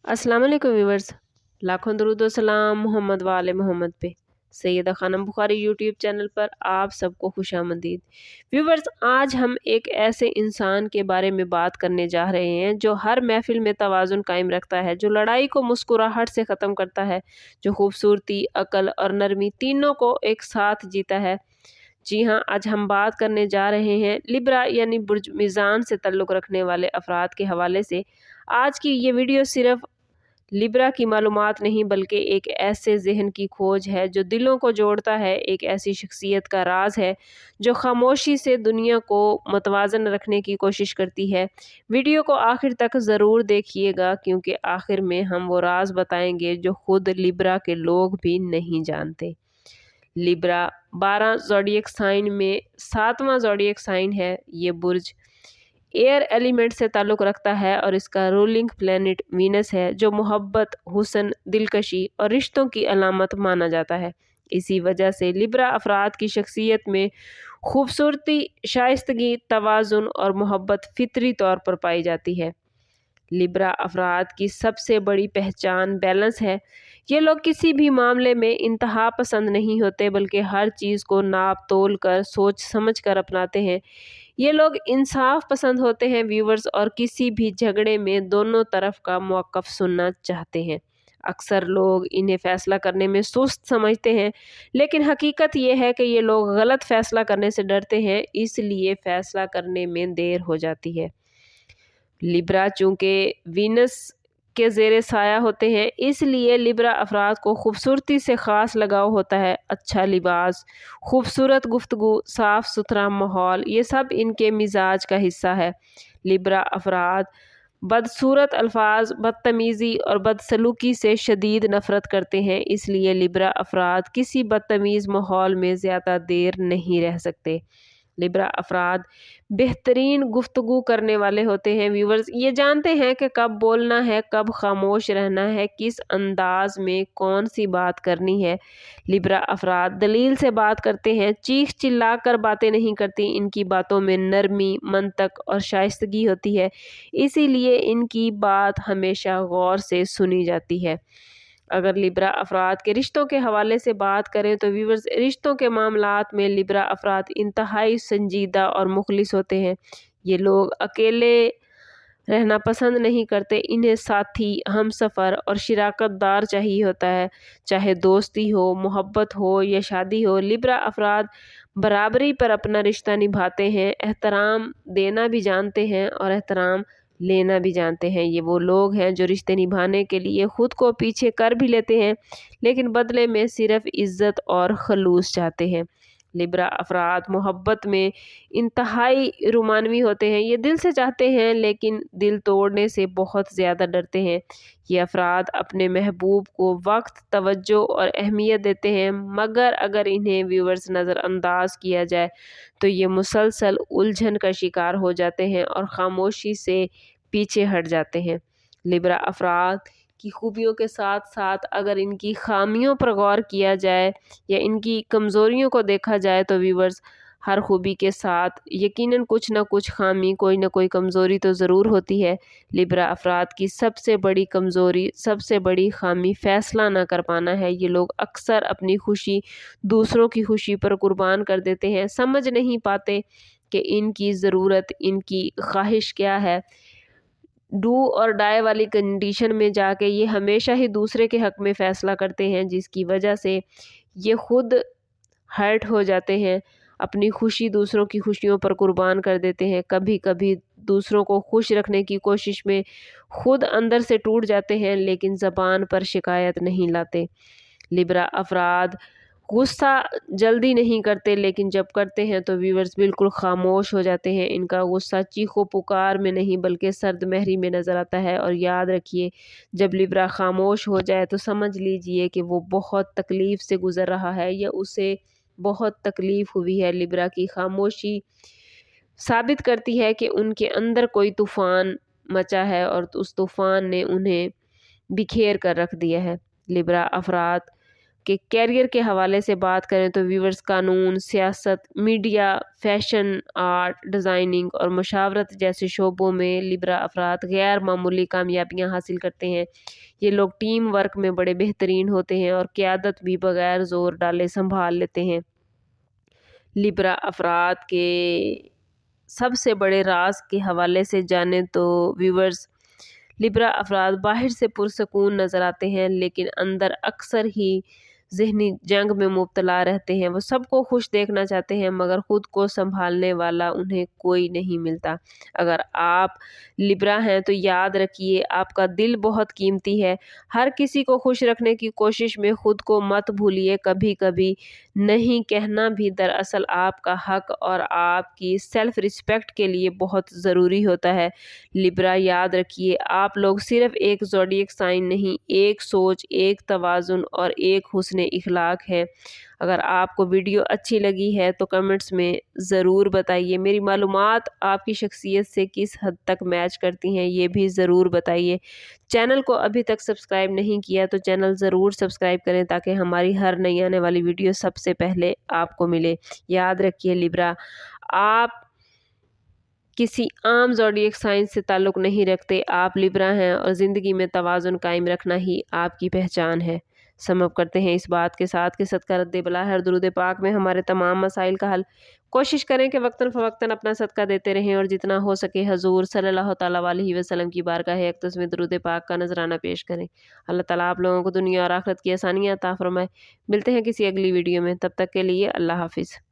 अस्सलाम वालेकुम व्यूवर्स। लाखों दरूद व सलाम मोहम्मद वाले मोहम्मद पे। सैयदा खानम बुखारी यूट्यूब चैनल पर आप सबको खुशामदीद। व्यूवर्स, आज हम एक ऐसे इंसान के बारे में बात करने जा रहे हैं जो हर महफिल में तवाज़ुन कायम रखता है, जो लड़ाई को मुस्कुराहट से ख़त्म करता है, जो खूबसूरती, अकल और नरमी तीनों को एक साथ जीता है। जी हाँ, आज हम बात करने जा रहे हैं लिब्रा यानी बुर्ज मीज़ान से ताल्लुक़ रखने वाले अफराद के हवाले से। आज की ये वीडियो सिर्फ़ लिब्रा की मालूमात नहीं बल्कि एक ऐसे ज़हन की खोज है जो दिलों को जोड़ता है, एक ऐसी शख्सियत का राज है जो खामोशी से दुनिया को मतवाज़न रखने की कोशिश करती है। वीडियो को आखिर तक ज़रूर देखिएगा क्योंकि आखिर में हम वो राज बताएंगे जो खुद लिब्रा के लोग भी नहीं जानते। लिब्रा 12 ज़ोडिएक साइन में 7वां ज़ोडिएक साइन है। ये बुर्ज एयर एलिमेंट से ताल्लुक़ रखता है और इसका रूलिंग प्लैनेट वीनस है जो मोहब्बत, हुस्न, दिलकशी और रिश्तों की अलामत माना जाता है। इसी वजह से लिब्रा अफराद की शख्सियत में खूबसूरती, शाइस्तगी, तवाज़ुन और मोहब्बत फितरी तौर पर पाई जाती है। लिब्रा अफराद की सबसे बड़ी पहचान बैलेंस है। ये लोग किसी भी मामले में इंतहा पसंद नहीं होते बल्कि हर चीज़ को नाप तोल कर सोच समझ कर अपनाते हैं। ये लोग इंसाफ पसंद होते हैं व्यूवर्स, और किसी भी झगड़े में दोनों तरफ का मौक़िफ़ सुनना चाहते हैं। अक्सर लोग इन्हें फ़ैसला करने में सुस्त समझते हैं, लेकिन हकीकत ये है कि ये लोग गलत फ़ैसला करने से डरते हैं, इसलिए फ़ैसला करने में देर हो जाती है। लिब्रा चूँकि वीनस के ज़ेरे साया होते हैं, इसलिए लिब्रा अफराद को खूबसूरती से ख़ास लगाव होता है। अच्छा लिबास, खूबसूरत गुफ्तगू, साफ़ सुथरा माहौल, ये सब इनके मिजाज का हिस्सा है। लिब्रा अफराद बदसूरत अल्फाज, बदतमीज़ी और बदसलूकी से शदीद नफ़रत करते हैं, इसलिए लिब्रा अफराद किसी बदतमीज़ माहौल में ज़्यादा देर नहीं रह सकते। लिब्रा अफराद बेहतरीन गुफ्तगू करने वाले होते हैं व्यूवर्स। ये जानते हैं कि कब बोलना है, कब खामोश रहना है, किस अंदाज में कौन सी बात करनी है। लिब्रा अफराद दलील से बात करते हैं, चीख चिल्ला कर बातें नहीं करती। इनकी बातों में नरमी, मंतक और शाइस्तगी होती है, इसीलिए इनकी बात हमेशा गौर से सुनी जाती है। अगर लिब्रा अफराद के रिश्तों के हवाले से बात करें तो व्यूवर्स, रिश्तों के मामलात में लिब्रा अफराद इंतहाई संजीदा और मुखलिस होते हैं। ये लोग अकेले रहना पसंद नहीं करते, इन्हें साथी, हमसफ़र और शिराकतदार चाहिए होता है। चाहे दोस्ती हो, मोहब्बत हो या शादी हो, लिब्रा अफराद बराबरी पर अपना रिश्ता निभाते हैं, एहतराम देना भी जानते हैं और एहतराम लेना भी जानते हैं। ये वो लोग हैं जो रिश्ते निभाने के लिए ख़ुद को पीछे कर भी लेते हैं, लेकिन बदले में सिर्फ़ इज़्ज़त और खलूस चाहते हैं। लिब्रा अफराद मोहब्बत में इंतहाई रुमानवी होते हैं। ये दिल से चाहते हैं लेकिन दिल तोड़ने से बहुत ज़्यादा डरते हैं। ये अफराद अपने महबूब को वक्त, तवज्जो और अहमियत देते हैं, मगर अगर इन्हें व्यूवर्स नज़रअंदाज किया जाए तो ये मुसलसल उलझन का शिकार हो जाते हैं और ख़ामोशी से पीछे हट जाते हैं। लिब्रा अफराद की खूबियों के साथ साथ अगर इनकी खामियों पर गौर किया जाए या इनकी कमज़ोरियों को देखा जाए तो व्यूवर्स, हर खूबी के साथ यकीनन कुछ ना कुछ खामी, कोई ना कोई कमज़ोरी तो ज़रूर होती है। लिब्रा अफराद की सबसे बड़ी कमज़ोरी, सबसे बड़ी खामी फ़ैसला ना कर पाना है। ये लोग अक्सर अपनी खुशी दूसरों की खुशी पर कुर्बान कर देते हैं, समझ नहीं पाते कि इनकी ज़रूरत, इनकी ख्वाहिश क्या है। डू और डाई वाली कंडीशन में जाके ये हमेशा ही दूसरे के हक़ में फ़ैसला करते हैं, जिसकी वजह से ये ख़ुद हर्ट हो जाते हैं, अपनी खुशी दूसरों की खुशियों पर कुर्बान कर देते हैं। कभी कभी दूसरों को खुश रखने की कोशिश में ख़ुद अंदर से टूट जाते हैं, लेकिन ज़बान पर शिकायत नहीं लाते। लिब्रा अफराद गुस्सा जल्दी नहीं करते, लेकिन जब करते हैं तो व्यूवर्स बिल्कुल खामोश हो जाते हैं। इनका गुस्सा चीखो पुकार में नहीं बल्कि सर्द महरी में नज़र आता है। और याद रखिए, जब लिब्रा खामोश हो जाए तो समझ लीजिए कि वो बहुत तकलीफ़ से गुज़र रहा है या उसे बहुत तकलीफ़ हुई है। लिब्रा की खामोशी साबित करती है कि उनके अंदर कोई तूफ़ान मचा है और उस तूफ़ान ने उन्हें बिखेर कर रख दिया है। लिब्रा अफराद کہ کیریئر کے حوالے سے بات کریں تو ویورز قانون، سیاست، میڈیا، فیشن، آرٹ، ڈیزائننگ اور مشاورت جیسے شعبوں میں لبرا افراد غیر معمولی کامیابیاں حاصل کرتے ہیں۔ یہ لوگ ٹیم ورک میں بڑے بہترین ہوتے ہیں اور قیادت بھی بغیر زور ڈالے سنبھال لیتے ہیں۔ لبرا افراد کے سب سے بڑے راز کے حوالے سے جانیں تو ویورز، لبرا افراد باہر سے پرسکون نظر آتے ہیں لیکن اندر اکثر ہی ذہنی جنگ میں مبتلا رہتے ہیں۔ وہ سب کو خوش دیکھنا چاہتے ہیں مگر خود کو سنبھالنے والا انہیں کوئی نہیں ملتا۔ اگر آپ لبرا ہیں تو یاد رکھیے آپ کا دل بہت قیمتی ہے۔ ہر کسی کو خوش رکھنے کی کوشش میں خود کو مت بھولیے۔ کبھی کبھی نہیں کہنا بھی دراصل آپ کا حق اور آپ کی سیلف ریسپیکٹ کے لیے بہت ضروری ہوتا ہے۔ لبرا، یاد رکھیے آپ لوگ صرف ایک زوڈیک سائن نہیں، ایک سوچ، ایک توازن اور ایک حسن اخلاق ہے۔ اگر آپ کو ویڈیو اچھی لگی ہے تو کمنٹس میں ضرور بتائیے۔ میری معلومات آپ کی شخصیت سے کس حد تک میچ کرتی ہیں یہ بھی ضرور بتائیے۔ چینل کو ابھی تک سبسکرائب نہیں کیا تو چینل ضرور سبسکرائب کریں تاکہ ہماری ہر نئی آنے والی ویڈیو سب سے پہلے آپ کو ملے۔ یاد رکھیے لبرا، آپ کسی عام زوڈیک سائن سے تعلق نہیں رکھتے، آپ لبرا ہیں اور زندگی میں توازن قائم رکھنا ہی آپ کی پہچان ہے۔ سم اپ کرتے ہیں اس بات کے ساتھ کہ صدقہ رد بلا ہر درود پاک میں ہمارے تمام مسائل کا حل۔ کوشش کریں کہ وقتاً فوقتاً اپنا صدقہ دیتے رہیں اور جتنا ہو سکے حضور صلی اللہ تعالیٰ علیہ وسلم کی بارگاہ اقدس میں درود پاک کا نذرانہ پیش کریں۔ اللہ تعالیٰ آپ لوگوں کو دنیا اور آخرت کی آسانیاں عطا فرمائے۔ ملتے ہیں کسی اگلی ویڈیو میں، تب تک کے لیے اللہ حافظ۔